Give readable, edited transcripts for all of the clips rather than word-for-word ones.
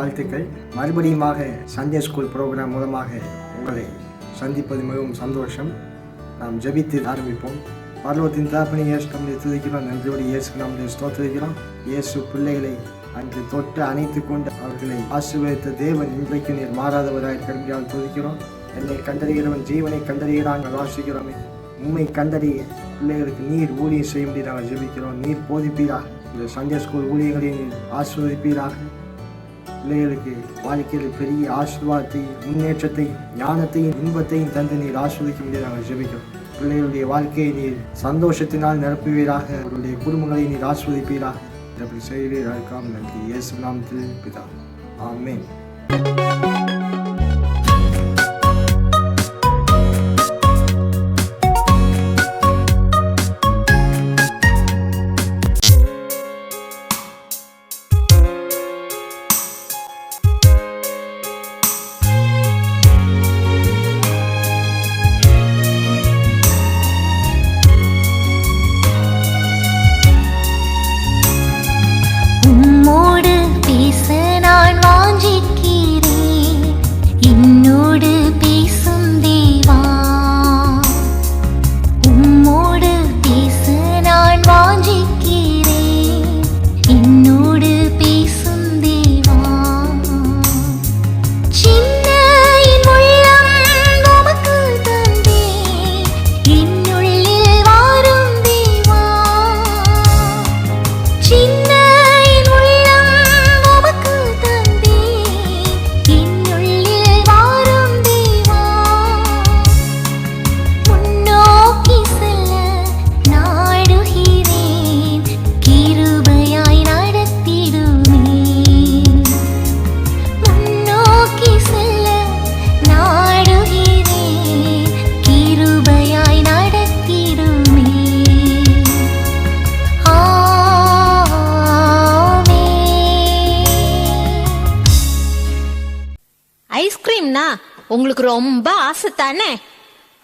வாழ்த்துக்கள். மறுபடியுமாக Sunday school program மூலமாக உங்களை சந்திப்பது மிகவும் சந்தோஷம். நாம் ஜெபித்து ஆரம்பிப்போம். பரலோகத்தின் தகப்பனே, இயேசு நம்மை துதிக்கிறோம். நன்றியோடு இயேசு நம்மை ஸ்தோத்திரிக்கிறோம். இயேசு பிள்ளைகளை அன்று தொட்டு அணைத்து கொண்டு அவர்களை ஆசீர்வதித்த தேவன் இன்றைக்கு நீர் மாறாதவராய் கருமையால் துதிக்கிறோம். என்னை கண்டறிகிறவன் ஜீவனை கண்டறிகிறாங்க வாசிக்கிறோமே. உண்மை கண்டறிய பிள்ளைகளுக்கு நீர் ஊழியம் செய்ய முடியும் நாங்கள் ஜெபிக்கிறோம். நீர் போதிப்பீராக. இந்த சண்டே ஸ்கூல் ஊழியர்களை நீர் ஆசீர்வதிப்பீராக. பிள்ளைகளுக்கு வாழ்க்கையில் பெரிய ஆசீர்வாதத்தையும் முன்னேற்றத்தையும் ஞானத்தையும் இன்பத்தையும் தந்து நீர் ஆஸ்வதிக்க முடியாது நாங்கள் ஜெபிக்கிறோம். பிள்ளைகளுடைய வாழ்க்கையை நீர் சந்தோஷத்தினால் நிரப்புவீராக. அவருடைய குடும்பங்களை நீர் ஆஸ்வதிப்பீராக. அப்படி செய்வீராக. நன்றி. இயேசு நாமத்தில் பிதா. ஆமென். ஐஸ்கிரீம்னா உங்களுக்கு ரொம்ப ஆசை தானே?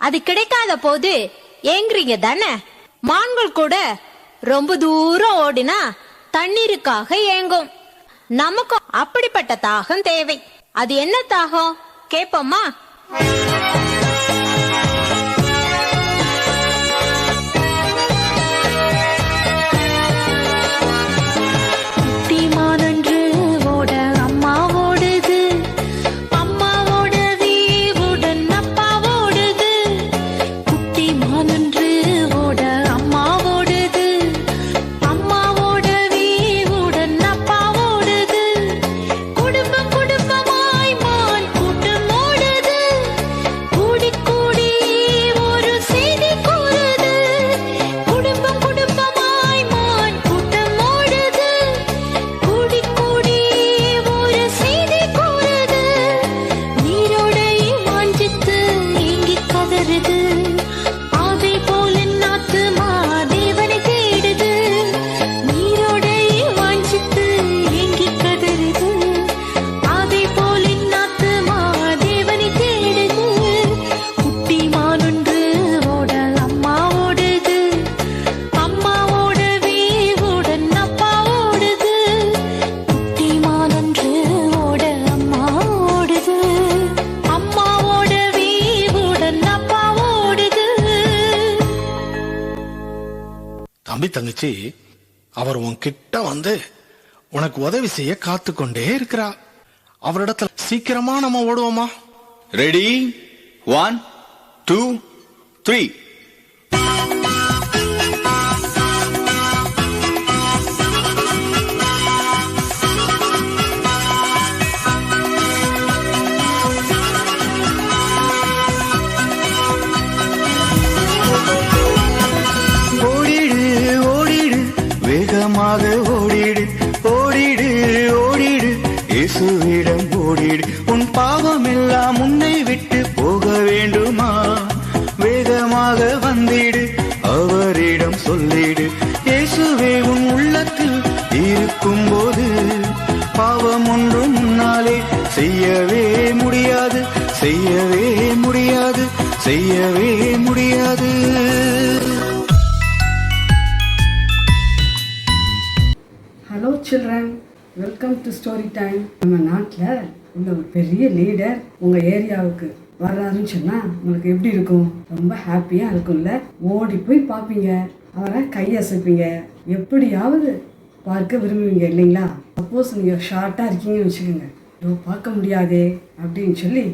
அது கிடைக்காத போது ஏங்குறீங்க தானே? மான்கள் கூட ரொம்ப தூரம் ஓடினா தண்ணீருக்காக ஏங்கும். நமக்கும் அப்படிப்பட்ட தாகம் தேவை. அது என்ன தாகம் கேப்போமா? தம்பி தங்கச்சி, அவர் உன்கிட்ட வந்து உனக்கு உதவி செய்ய காத்து கொண்டே இருக்கிறா. அவரிடத்துல சீக்கிரமா நம்ம ஓடுவோமா? ரெடி? 1 2 3. வேகமாக ஓடிடு ஓடிடு ஓடிடு, இயேசுவிடம் ஓடிடு. உன் பாவம் எல்லாம் உன்னை விட்டு போக வேண்டுமா? வேகமாக வந்திடு, அவரிடம் சொல்லிடு. இயேசுவே உன் உள்ளத்தில் இருக்கும் போது பாவம் ஒன்றும் முன்னாலே செய்யவே முடியாது, செய்யவே முடியாது, செய்யவே முடியாது. Hello children, welcome welcome to story time. நம்ம நாட்டில் உள்ள ஒரு பெரிய லீடர் உங்கள் ஏரியாவுக்கு வர்றாருன்னு சொன்னால் உங்களுக்கு எப்படி இருக்கும்? ரொம்ப ஹாப்பியாக இருக்கும்ல. ஓடி போய் பார்ப்பீங்க, அவரை கையசைப்பீங்க, எப்படியாவது பார்க்க விரும்புவீங்க இல்லைங்களா? சப்போஸ் நீங்கள் ஷார்ட்டாக இருக்கீங்கன்னு வச்சுக்கோங்க, பார்க்க முடியாதே அப்படின்னு சொல்லி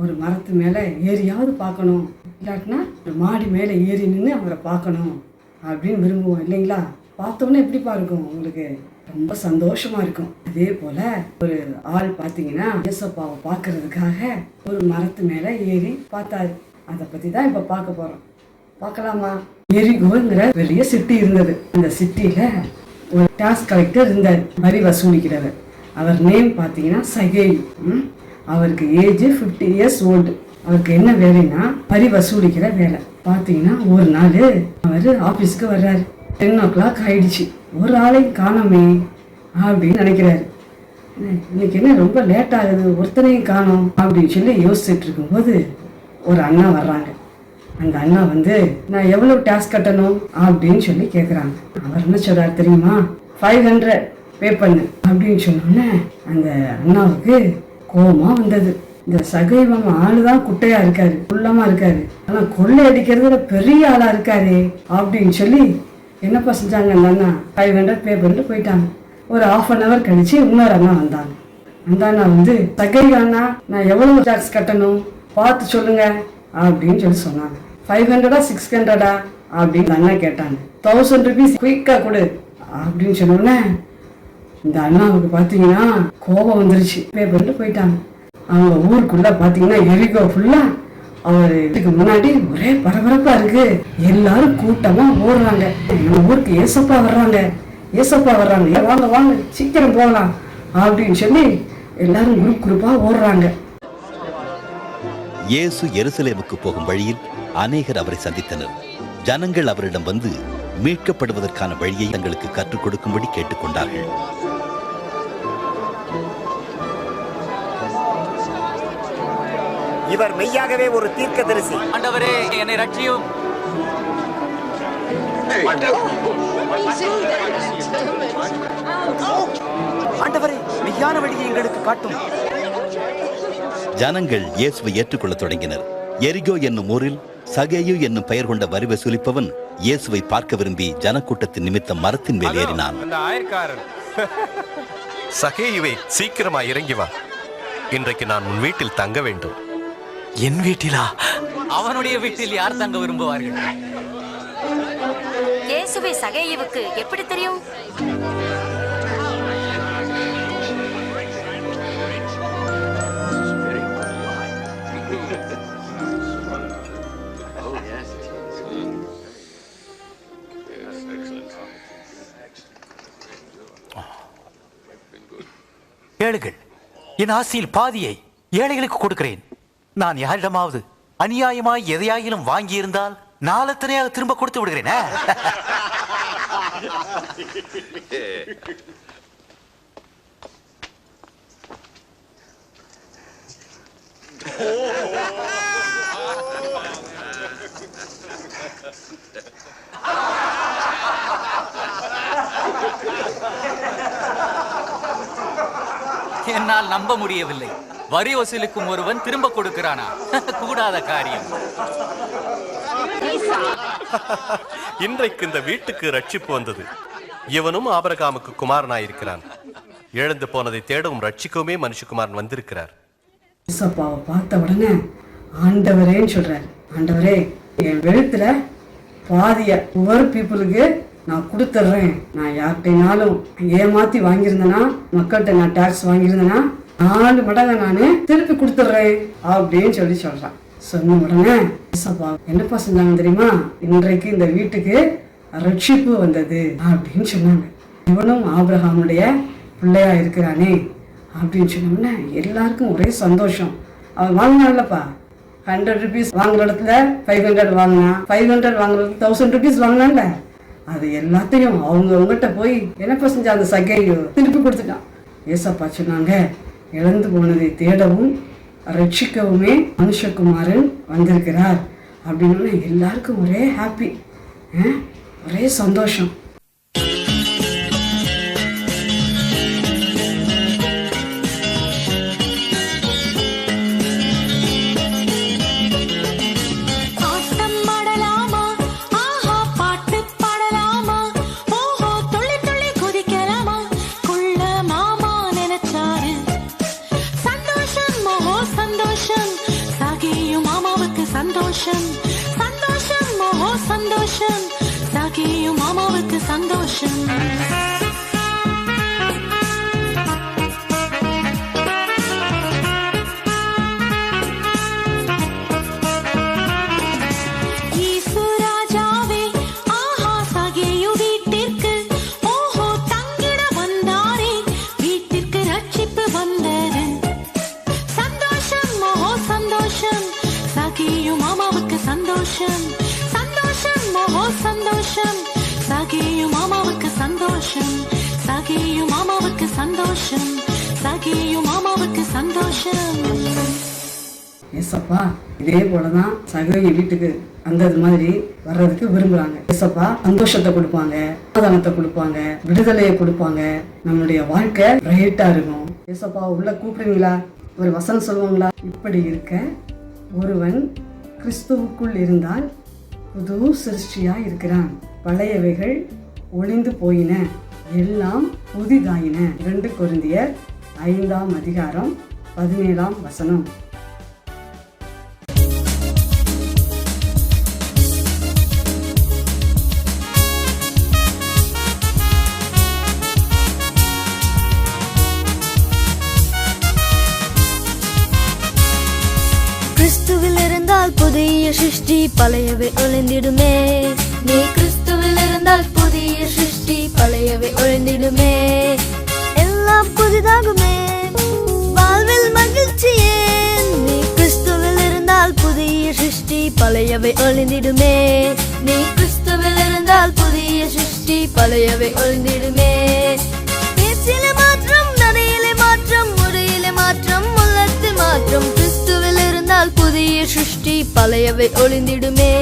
ஒரு மரத்து மேலே ஏறியாவது பார்க்கணும், இல்லாட்டினா ஒரு மாடி மேலே ஏறி நின்று அவரை பார்க்கணும் அப்படின்னு விரும்புவோம் இல்லைங்களா? பார்த்தோன்னே எப்படிப்பா இருக்கும்? உங்களுக்கு ரொம்ப சந்தோஷமா இருக்கும். அதே போல ஒரு ஆள் பார்த்தீங்கன்னா ஏசப்பாவை பார்க்கறதுக்காக ஒரு மரத்து மேலே ஏறி பார்த்தாரு. அதை பற்றி தான் இப்போ பார்க்க போகிறோம். பார்க்கலாமா? எரிகோங்கிற பெரிய சிட்டி இருந்தது. அந்த சிட்டியில் ஒரு டாக்ஸ் கலெக்டர் இருந்தார், வரி வசூலிக்கிறவர். அவர் நேம் பார்த்தீங்கன்னா சகேயு. அவருக்கு ஏஜ் 50 இயர்ஸ் ஓல்டு. அவருக்கு என்ன வேலைன்னா வரி வசூலிக்கிற வேலை. பார்த்தீங்கன்னா ஒரு நாள் அவர் ஆஃபீஸ்க்கு வர்றாரு. 10 o'clock ஆயிடுச்சு. ஒரு ஆளையும் காணோமே அப்படின்னு நினைக்கிறாரு. இன்னைக்கு என்ன ரொம்ப லேட் ஆகுது, ஒருத்தனையும் காணோம் அப்படின்னு சொல்லி யோசிச்சுட்டு இருக்கும்போது ஒரு அண்ணா வர்றாங்க. அந்த அண்ணா வந்து நான் எவ்வளோ டேக்ஸ் கட்டணும் அப்படின்னு சொல்லி கேட்குறாங்க. அவர் என்ன சொல்றாரு தெரியுமா? 500 பே பண்ணு அப்படின்னு சொன்னோன்னே அந்த அண்ணாவுக்கு கோபமா வந்தது. இந்த சகைவம் ஆளுதான் குட்டையா இருக்காரு, குள்ளமா இருக்காரு, ஆனா கொள்ளை அடிக்கிறதுல பெரிய ஆளா இருக்காரு அப்படின்னு சொல்லி என்னப்பா செஞ்சாங்க? அந்த அண்ணா 500 பே பண்ணிட்டு போயிட்டாங்க. ஒரு 1/2 hour கழிச்சு இன்னொரு அண்ணா வந்தாங்க. அந்த அண்ணா வந்து சகை அண்ணா நான் எவ்வளவு டாக்ஸ் கட்டணும் பார்த்து சொல்லுங்க அப்படின்னு சொல்லி சொன்னாங்க. 500 600 அப்படின்னு அண்ணா கேட்டாங்க. 1000 rupees குயிக்கா கொடு அப்படின்னு சொன்னோன்னே இந்த அண்ணாவுக்கு பார்த்தீங்கன்னா கோபம் வந்துருச்சு. பே பண்ணிட்டு போயிட்டாங்க. அவங்க ஊருக்குள்ள பார்த்தீங்கன்னா எரிகோ ஃபுல்லா அவர் இதுக்கு முன்னாடி ஒரே பரபரப்பா இருக்கு. எல்லாரும் கூட்டமா ஓடுறாங்க. நம்ம ஊருக்கு ஏசப்பா வர்றாங்க, ஏசப்பா வர்றாங்க, வாங்க வாங்க சீக்கிரம் போகலாம் அப்படின்னு சொல்லி எல்லாரும் குரூப் குரூப்பா ஓடுறாங்க. இயேசு எருசலேமுக்கு போகும் வழியில் அநேகர் அவரை சந்தித்தனர். ஜனங்கள் அவரிடம் வந்து மீட்கப்படுவதற்கான வழியை தங்களுக்கு கற்றுக் கொடுக்கும்படி கேட்டுக்கொண்டார்கள். இவர் மெய்யாகவே ஒரு தீர்க்கதரிசி. ஆண்டவரே என்னை ரட்சியும். ஆண்டவரே மெய்யான வழியை எங்களுக்கு காட்டும். ஜனங்கள் இயேசுவை ஏற்றுக்கொள்ள தொடங்கினர். எரிகோ என்னும் ஊரில் சகேயு என்னும் பெயர் கொண்ட வரி வசூலிப்பவன் இயேசுவை பார்க்க விரும்பி ஜனக்கூட்டத்தின் நிமித்தம் மரத்தின் மேல் ஏறினான். சகேயுவே, சீக்கிரமா இறங்கி வா. இன்றைக்கு நான் உன் வீட்டில் தங்க வேண்டும். என் வீட்டிலா? அவனுடைய வீட்டில் யார் தங்க விரும்புவார்கள்? இயேசுவை சகேயுவுக்கு எப்படி தெரியும்? கேளுங்கள், என் ஆசியில் பாதியை ஏழைகளுக்கு கொடுக்கிறேன். நான் யாரிடமாவது அநியாயமாய் எதையாயிலும் வாங்கியிருந்தால் நாளத்தனையாக திரும்ப கொடுத்து விடுகிறேன். என்னால் நம்ப முடியவில்லை. வரி வசூலிக்கும் ஒருவன் திரும்ப கொடுக்கிறானா? கூடாத காரியம். இன்றைக்கு இந்த வீட்டுக்கு ரட்சிப்பு வந்தது. இவனும் ஆபிரகாமுக்கு குமாரனாயிருக்கிறான். இழந்து போனதை தேடவும் ரட்சிக்கவுமே மனுஷகுமாரன் வந்திருக்கிறார். இயேசப்பாவை பார்த்த உடனே ஆண்டவரேன்னு சொல்றாரு. ஆண்டவரே, என் வெளுத்துல பாதிய ஒவ்வொரு பீப்புளுக்கு நான் கொடுத்துட்றேன். நான் யார்கிட்டனாலும் ஏமாத்தி வாங்கியிருந்தேன்னா, மக்கள்கிட்ட நான் டாக்ஸ் வாங்கியிருந்தேன்னா 4 மடங்கு நான் திருப்பி கொடுத்துட்றேன் அப்படின்னு சொல்லி சொல்றான். சொன்ன உடனே இயேசப்பா என்னப்பா செஞ்சாங்க தெரியுமா? இன்றைக்கு இந்த வீட்டுக்கு ரட்சிப்பு வந்தது அப்படின்னு சொன்னாங்க. இவனும் ஆபிரகாமுடைய பிள்ளையா இருக்கிறானே அப்படின்னு சொன்னோம்னா எல்லாருக்கும் ஒரே சந்தோஷம். அவன் வாங்கினான்லப்பா, 100 rupees வாங்குற இடத்துல 500 வாங்கினான், 500 வாங்குறது 1000 rupees வாங்கினான்ல, அது எல்லாத்தையும் அவங்ககிட்ட போய் என்னப்பா செஞ்சா அந்த சகையோ திருப்பி கொடுத்துட்டான். ஏசப்பா சொன்னாங்க, இழந்து போனதை தேடவும் ரட்சிக்கவுமே மனுஷகுமாரன் வந்திருக்கிறார் அப்படின்னு எல்லாருக்கும் ஒரே ஹாப்பி, ஒரே சந்தோஷம். சகியும் மாமாவுக்கு சந்தோஷம். சந்தோஷம் சந்தோஷம் மோகோ சந்தோஷம் சகியும் மாமாவுக்கு சந்தோஷம் சகியும் மாமாவுக்கு சந்தோஷம் சகியும் மாமாவுக்கு சந்தோஷம். ஏசப்பா இதே போலதான் சகோதரி வீட்டுக்கு வந்தது மாதிரி வர்றதுக்கு விரும்புறாங்க. ஏசப்பா சந்தோஷத்தை கொடுப்பாங்க, சமாதானத்தை கொடுப்பாங்க, விடுதலையை கொடுப்பாங்க. நம்மளுடைய வாழ்க்கை பிரைட்டா இருக்கும். ஏசப்பா உள்ள கூப்பிடுவீங்களா? ஒரு வசனம் சொல்லுவாங்களா? இப்படி இருக்க ஒருவன் கிறிஸ்துவுக்குள் இருந்தால் புது சிருஷ்டியா இருக்கிறான், பழையவைகள் ஒளிந்து போயின, எல்லாம் புதிதாயின. 2 கொரிந்தியர் 5ஆம் அதிகாரம் 17ஆம் வசனம். கிறிஸ்துவில் இருந்தால் புதிய சிருஷ்டி, பழையவை ஒளிந்திடுமே. நீ கிறிஸ்துவில் இருந்தால் புதிய சிருஷ்டி, பழையவை ஒளிந்திடுமே. எல்லாம் புதிதாகுமே, வாழ்வில் மகிழ்ச்சியே. நீ கிறிஸ்துவில் இருந்தால் புதிய சிருஷ்டி, பழையவை ஒளிந்திடுமே. நீ கிறிஸ்துவில் இருந்தால் புதிய சிருஷ்டி, பழையவை ஒளிந்திடுமே. பேச்சிலே மாற்றம், நடையிலே மாற்றம், முறையிலே மாற்றம், உள்ளத்தில் மாற்றம். கிறிஸ்துவில் இருந்தால் புதிய சிருஷ்டி, பழையவை ஒளிந்திடுமே.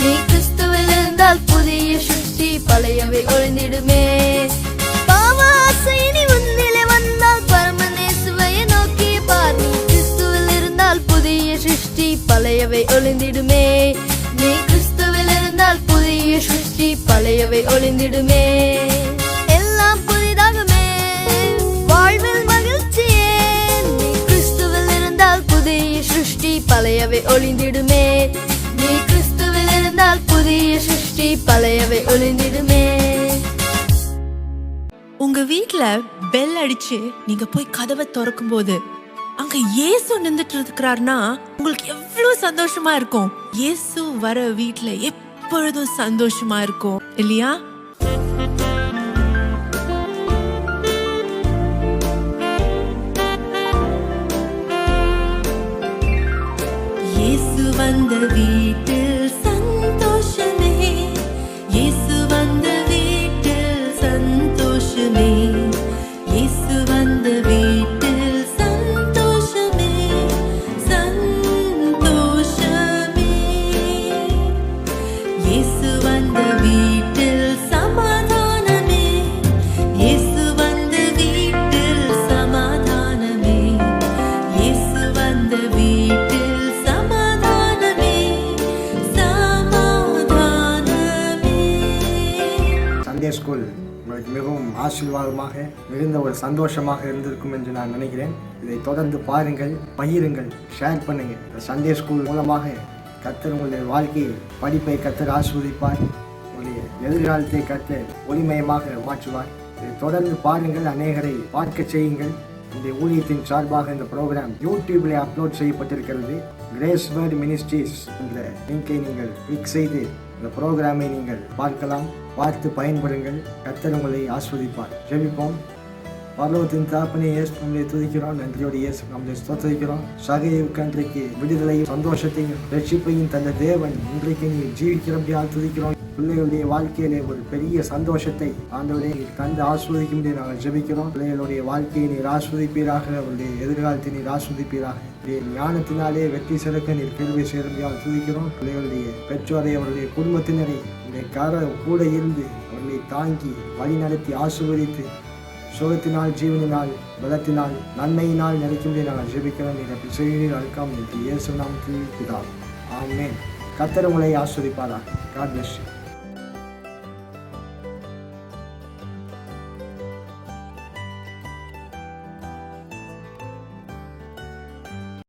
நீ கிறிஸ்துவில் இருந்தால் புதிய சிருஷ்டி, பழையவை ஒளிந்திடுமே. பாவ ஆசை நீ உன்னிலே வந்தால் பரமநேசுவை நோக்கி பார். நீ கிறிஸ்துவில் இருந்தால் புதிய சிருஷ்டி, பழையவை ஒளிந்திடுமே. நீ கிறிஸ்துவில் இருந்தால் புதிய சிருஷ்டி, பழையவை ஒளிந்திடுமே. எல்லாம் புதிதாகுமே, வாழ்வில் மகிழ்ச்சியே. நீ கிறிஸ்துவில் இருந்தால் புதிய சிருஷ்டி, பழையவை ஒளிந்திடுமே. நீ கிறிஸ்துவில் இருந்தால் புதிய சிருஷ்டி, பழையவை ஒளிந்திடுமே. உங்க வீட்ல பெல் அடிச்சு நீங்க போய் கதவை திறக்கும் போது அங்க இயேசு நின்றுட்டு இருக்கிறாருன்னா உங்களுக்கு எவ்வளவு சந்தோஷமா இருக்கும். இயேசு வர வீட்ல எப்பொழுதும் சந்தோஷமா இருக்கும் இல்லையா? இயேசு வந்த வீட்டில் சந்தோஷமே, இயேசு வந்த வீட்டில் சந்தோஷமே, இயேசு வந்த வீட்டில் சந்தோஷமே, சந்தோஷமே. இயேசு வந்த வீட்டில் சமாதானமே, இயேசு வந்த வீட்டில் சமாதானமே, இயேசு வந்த வீட்டில் சண்டே ஸ்கூல் உங்களுக்கு மிகவும் ஆசீர்வாதமாக மிகுந்த ஒரு சந்தோஷமாக இருந்திருக்கும் என்று நான் நினைக்கிறேன். இதை தொடர்ந்து பாருங்கள், பகிருங்கள், ஷேர் பண்ணுங்க. இந்த சண்டே ஸ்கூல் மூலமாக கர்த்தர் உங்களுடைய வாழ்க்கையை, படிப்பை கர்த்தர் ஆசீர்வதிப்பார். உங்களுடைய எதிர்காலத்தை கர்த்தர் ஒளிமயமாக மாற்றுவார். இதை தொடர்ந்து பாருங்கள், அநேகரை பார்க்க செய்யுங்கள். இந்த ஊழியத்தின் சார்பாக இந்த ப்ரோக்ராம் யூடியூப்ல அப்லோட் செய்யப்பட்டிருக்கிறது. கிரேஸ் வேர்ட் மினிஸ்ட்ரீஸ் என்ற லிங்கை நீங்கள் கிளிக் செய்து இந்த ப்ரோக்ராமை நீங்கள் பார்க்கலாம். பார்த்து பயன்படுங்கள். கர்த்தர் உங்களை ஆஸ்வதிப்பார். ஜெபிப்போம். பரலோகத்தின் தகப்பனே, இயேசு நம்மை துதிக்கிறோம். நன்றியோடு இயேசு நம்மை ஸ்தோத்திரிக்கிறோம். சகையுக்கு அன்றைக்கு விடுதலையும் சந்தோஷத்தையும் ரட்சிப்பையும் தந்த தேவன் இன்றைக்கு நீ ஜீவிக்கிறபடியால் துதிக்கிறோம். பிள்ளைகளுடைய வாழ்க்கையிலே ஒரு பெரிய சந்தோஷத்தை ஆண்டவரே தந்து ஆஸ்வதிக்கும்படி நாங்கள் ஜெபிக்கிறோம். பிள்ளைகளுடைய வாழ்க்கையை நீர் ஆஸ்வதிப்பீராக, அவருடைய எதிர்காலத்தை நீர் ஆஸ்வதிப்பீராக. ஞானத்தினாலே வெற்றி சிறக்க நீர் கிருபை செய்யும்படியால் துதிக்கிறோம். பிள்ளைகளுடைய பெற்றோரை, அவருடைய குடும்பத்தினரை இந்த கூட இருந்து அவர்களை தாங்கி வழி நடத்தி ஆசீர்வதித்து சுகத்தினால், ஜீவனினால், பலத்தினால், நன்மையினால் நினைக்கும்படி நாங்கள் ஜெபிக்கிறோம். நீர் அப்படி செய்கிறீர் அழுக்காமல் இயேசு நாமத்தில் பிதாவே. ஆமென். கர்த்தர் உங்களை ஆசீர்வதிப்பாராக. God bless you.